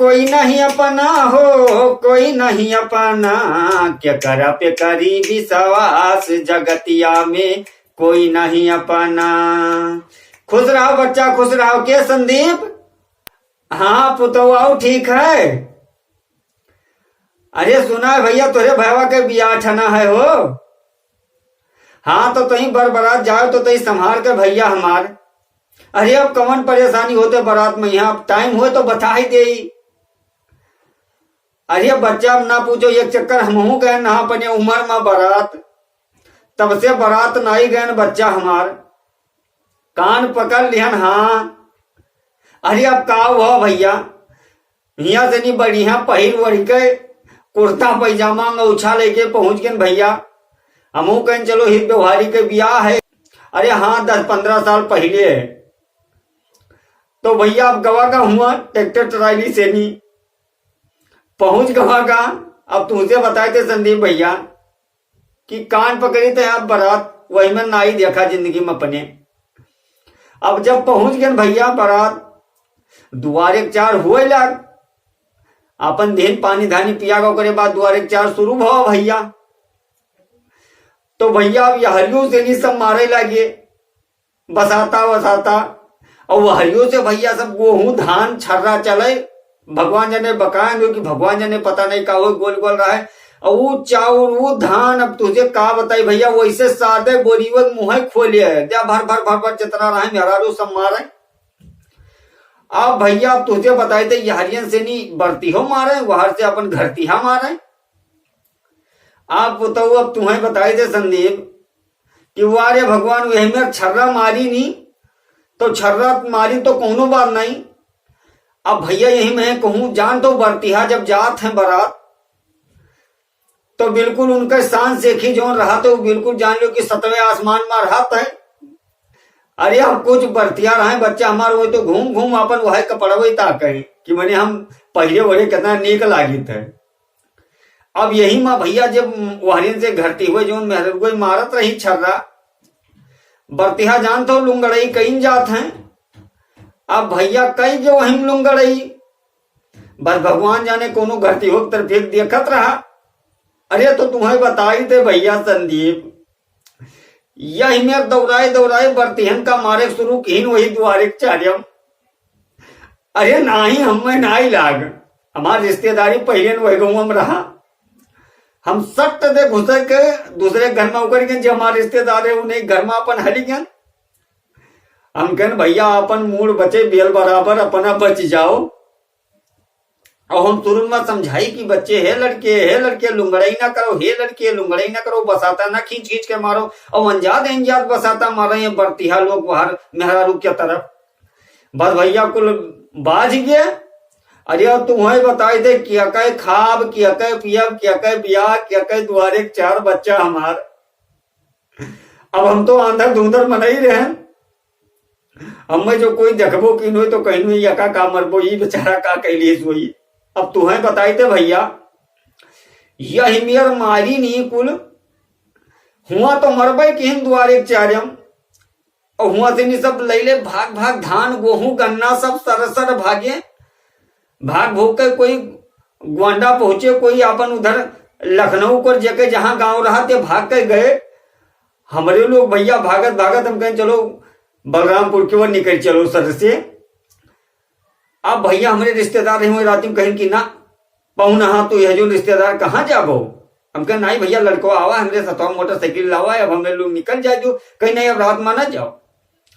कोई नहीं अपना हो, कोई नहीं अपना, क्या करा पे करी विश्वास, जगतिया में कोई नहीं अपना। खुश रहो बच्चा, खुश रहो। के संदीप? हाँ पुतवाऊ ठीक है। अरे सुना है भैया तोरे भैया के बियाह ठना है हो। हाँ तो तही बरबरात जाओ तो तही संभाल कर भैया हमार। अरे अब कौन परेशानी होते बारात में, यहाँ टाइम हो तो बता ही दे। अरे बच्चा अब ना पूछो, एक चक्कर हमहू गए ना अपने उम्र में बारात, तब से बारात नहीं गए बच्चा हमार। कान पकड़ लिहन। हाँ अरे अब का हुआ भैया, यहाँ से नहीं बढ़िया पहिर वढ़ के कुर्ता पैजामा उछा लेके पहुंच गए भैया। हमहू कहें चलो हित व्यवहारी के ब्याह है। अरे हाँ 10-15 साल पहले है। तो भैया अब गवा का हुआ ट्रैक्टर ट्राली से नहीं पहुंच गवा का। अब तुमसे बताए थे संदीप भैया कि कान पकड़ी थे आप बारात, वही में ना ही देखा जिंदगी में अपने। अब जब पहुंच गए भैया बारात, दुआरे के चार हुए लग, अपन देन पानी धानी पिया गो करे बाद दुआरे के चार शुरू भवा भैया। तो भैया अब हरियो से नहीं सब मारे लगे बसाता वसाता, और वह हरियो से भैया सब गेहूं धान छर्रा चले। भगवान जने बकाएंगे कि भगवान जने पता नहीं का वो गोल गोल रहा है। और वो चाउर वो धान, अब तुझे का बताई भैया, वैसे सादे बोरीवत मुंह खोले है, क्या भर भर भर भर जितना रहा मेहरारू सब मारे। अब भैया अब तुझे बताए थे हरियन से नहीं बरती हो मारे, वहां से अपन घरतिहा मारे। आप बताओ अब तुम्हें बताए थे संदीप कि वारे भगवान वही में छर्रा मारी नहीं तो छर्रा मारी तो कोनो बात नहीं। अब भैया यही मैं कहूं, जान तो बरतिहा जब जात है बारात तो बिल्कुल उनका शान सेखी जो रहा तो बिल्कुल जान लो कि 7वें आसमान में रहा है। अरे अब कुछ बरतिया रहे बच्चा हमारे, वो तो घूम घूम अपन वह कपड़ा वही ताक कि मैंने हम पहले बड़े कितना नीक लागित है। अब यही माँ भैया जब वहरिन से घरती हुए जो मेहर मारत रही छर्रा, बरतिहा जान तो लुंगड़ई कई जात हैं। अब भैया कई जो हिम लुंगड़ई, बस भगवान जाने कोनो घरती हो तरफ एक देखत रहा। अरे तो तुम्हें बताई थे भैया संदीप, यही में दौड़ाए दौड़ाए बरतिहन का मारे शुरू की वही द्वारे चार्यम। अरे ना ही हमें ना ही लाग, हमारी रिश्तेदारी पहले वही गाँव में रहा। हम सट दे घुसर के दूसरे घर में उकर गए, जो हमारे रिश्तेदार है उन्हें घर में अपन हली गए। हम कहन भैया अपन मूड बचे बेल बराबर अपना बच जाओ। और हम तुरंत में समझाई कि बच्चे है लड़के लुंगड़ाई ना करो, हे लड़के लुंगड़ाई ना करो, बसाता ना खींच खींच के मारो। और अंजाद बसाता मार रहे हैं बरतिहा लोग बाहर मेहरारू की तरफ। बस भैया कुल बाज गया। अरे अब तुम्हें बताए थे क्या कहे खाब, क्या कहे पियब, क्या कहे ब्याह, क्या कहे दुआरे चार बच्चा हमार। अब हम तो आंधर धुंधर मन ही रहे। हमें जो कोई देखबो की नो तो कहीं यका का मरबो, ये बेचारा का कैलिए सोई। अब तुम्हें बताए थे भैया यही मेर मारी नहीं कुल हुआ तो मरबे की द्वारे चार्यम। और हुआ से नहीं सब लैले भाग भाग धान गेहूं गन्ना सब सरसर भागे। भाग भोग के कोई गोंडा पहुंचे, कोई अपन उधर लखनऊ को जगह जहां गांव रहा थे भाग के गए। हमारे लोग भैया भागत भागत हम कहें चलो बलरामपुर की ओर निकल चलो सर से। अब भैया हमारे रिश्तेदार हैं रात में कहें कि ना पहुना हाँ तो यह जो रिश्तेदार कहाँ जाबो। हम कहें नहीं भैया लड़को आवा हमारे साथ मोटरसाइकिल लावा है, अब हमें लोग निकल जाए जो कहीं नहीं अब रात में ना जाओ।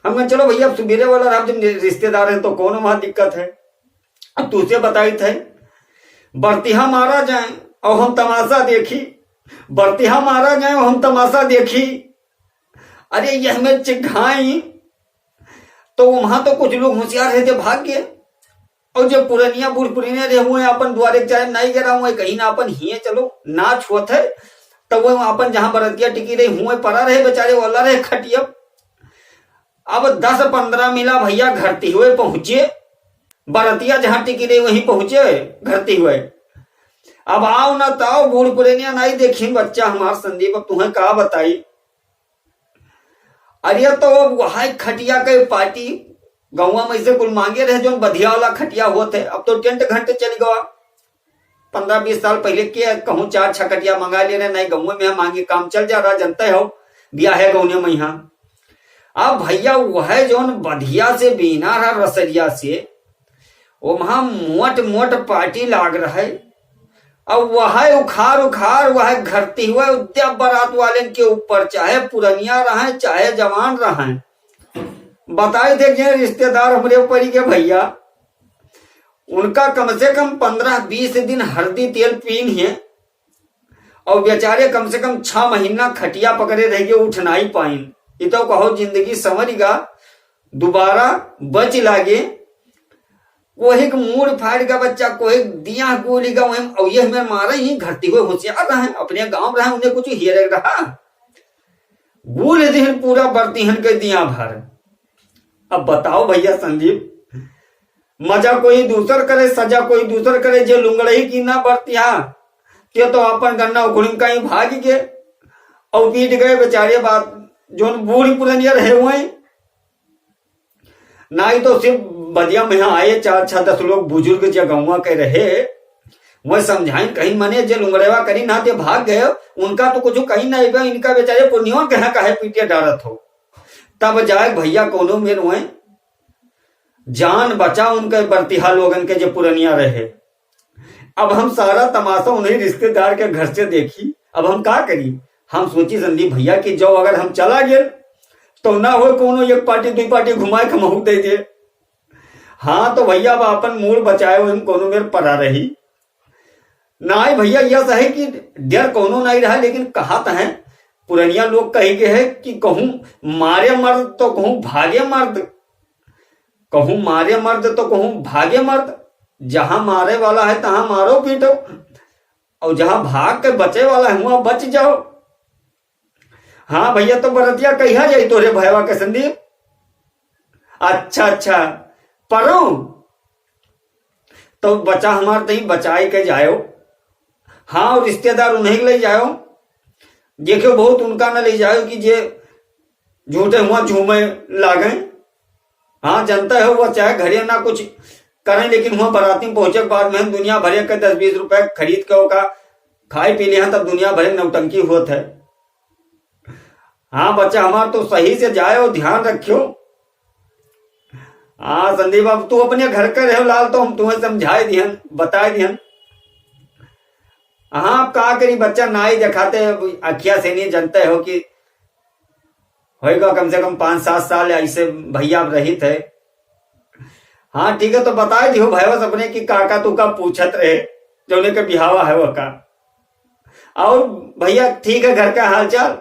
हम कहें चलो भैया अब सुबेरे वाला रात जब रिश्तेदार है तो कौन वहां दिक्कत है। अब तुझसे बताई थे बरतिहा मारा जाए और हम तमाशा देखी, बरतिहा मारा जाए और हम तमाशा देखी। अरे ये हमें चिढ़ाई तो वहां तो कुछ लोग होशियार रहते भाग गए। और जो पुरानिया बूढ़ पुरानिया रहे हुए अपन द्वारे चाहे नहीं गिरा हुए कहीं ना अपन ही चलो ना छुअत है तो वो अपन जहां बरतिया टिकी रही हुए पड़ा रहे बेचारे वाला रहे खटिया। अब 10-15 मिला भैया घरती हुए पहुंचे, बरतिया जहां टिकी रही वहीं पहुंचे घरती हुए। अब आओ ना ताओ बूढ़ पुरानिया नहीं देखी बच्चा हमार संदीप। अब तुम्हें कहा बताई। अरे तो अब वहां खटिया के पार्टी गाँव में ऐसे कुल मांगे रहे जो बधिया वाला खटिया होते, अब तो टेंट घंटे चल गवा। 15-20 साल पहले के कहूँ 4 खटिया मंगा ले रहे, नहीं गाँव में मांगे काम चल जा रहा, जनता हो ब्याह है गाँव में यहाँ। अब भैया वह जोन बधिया से बीना रहा रसरिया से, वो वहां मोट मोट पार्टी लाग रहा है। अब वह उखाड़ उखाड़ वह घरती हुआ उद्या बारात वाले के ऊपर, चाहे पुरनिया रहे चाहे जवान रहे। बताए थे रिश्तेदार हमारे ऊपर ही के भैया, उनका कम से कम 15-20 दिन हल्दी तेल पीन है, और बेचारे कम से कम 6 महीना खटिया पकड़े रह गए, उठ नहीं पाइन। ये तो कहो जिंदगी समझगा दोबारा बच लागे। कोई मूड फाड़ का बच्चा, कोई दिया गोली का वही और ये हमें मारा ही घरती हुए होशियार रहे, अपने गांव रहे, उन्हें कुछ हियर रहा बुरे दिन पूरा बरती हन के दिया भर। अब बताओ भैया संदीप, मजा कोई दूसर करे सजा कोई दूसर करे, जो लुंगड़ही की ना बरतिया के तो अपन गन्ना उखड़ी का ही भाग गए और पीट गए बेचारे। बात जो बूढ़ी पुरनिया रहे हुए ना, ही तो सिर्फ बदिया में आए 4-10 लोग बुजुर्ग जगहुआ के रहे, वह समझाइन कहीं मने जो लुंगड़ेवा करी ना ते भाग गए, उनका तो कुछ कहीं नहीं बा, इनका बेचारे पुण्यों कहा कहे पीटे डारत हो। तब जाए भैया कोनो में रोए जान बचा उनके बरतिहा लोगन के जो पुरनिया रहे। अब हम सारा तमाशा उन्हीं रिश्तेदार के घर से देखी, अब हम का करी। हम सोची संदीप भैया कि जो अगर हम चला गए तो ना हो कोनो 1 पार्टी 2 पार्टी घुमाए खमहू दे दे। हाँ तो भैया अब अपन मूड बचाए हम कोनो मेरे परा रही ना भैया। यह सही कि डर कोनो नहीं रहा, लेकिन कहा तो है पुरनिया लोग कही के है कि कहूं मारे मर्द तो कहूं भागे मर्द, कहूं मारे मर्द तो कहूं भागे मर्द। जहां मारे वाला है तहां मारो पीटो, और जहां भाग के बचे वाला है वहां बच जाओ। हाँ भैया तो बरतिया कहिया जाई तोरे भयवा के संदीप। अच्छा परो तो बचा हमार तही बचाई के जायो। हाँ और रिश्तेदार उन्हें ले जाओ, देखो बहुत उनका न ले जाओ कि जे झूठे हुआ झूमे लागे। हाँ जनता है वो चाहे घरे ना कुछ करें, लेकिन वहां बराती में पहुंचे के बाद में दुनिया भरे के 10-20 रुपए खरीद के का खाए पी लिया, तब दुनिया भरे नौटंकी होत है। हाँ बच्चा हमार तो सही से जाए और ध्यान रखियो। हाँ संदीप अब तू अपने घर के रहो लाल, तो हम तुम्हें समझाए दिहन बताए दिहन। हाँ आप का करी बच्चा ना ही दिखाते अखिया से नहीं जानते हो कि होएगा कम से कम 5-7 साल ऐसे भैया रही थे। हाँ ठीक है तो बताए दियो भैया अपने की काका तू का पूछत रहे जो उन्हें के बिहावा है वो का। और भैया ठीक है घर का हाल चाल।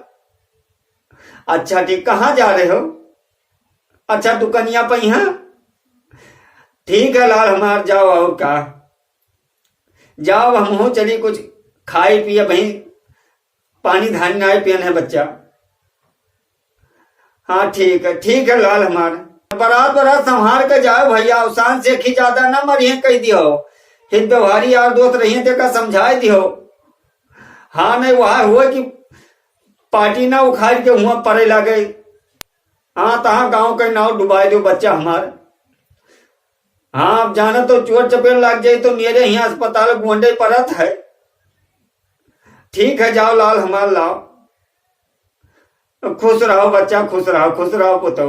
अच्छा ठीक, कहाँ जा रहे हो। अच्छा दुकनिया पे है, ठीक है लाल हमार जाओ। और का जाओ हम हो चली कुछ खाए पिए, भाई पानी धानी नाए पियन है बच्चा। हाँ ठीक है लाल हमार बरात संभाल के जाओ भैया, शान से खी ज्यादा ना मरिए कह दियो, हित व्यवहारी यार दोस्त रहिए ते का समझाए दियो। हाँ नहीं वहां हुआ कि पार्टी ना उखाड़ के हुआ परे लगे। हाँ तहा गांव के नाव डुबाए दो बच्चा हमार। हाँ अब जाना तो चोट चपेट लग जाए तो मेरे यहाँ अस्पताल गोंडे परत है। ठीक है जाओ लाल हमार लाओ, खुश रहो बच्चा, खुश रहो पुतो।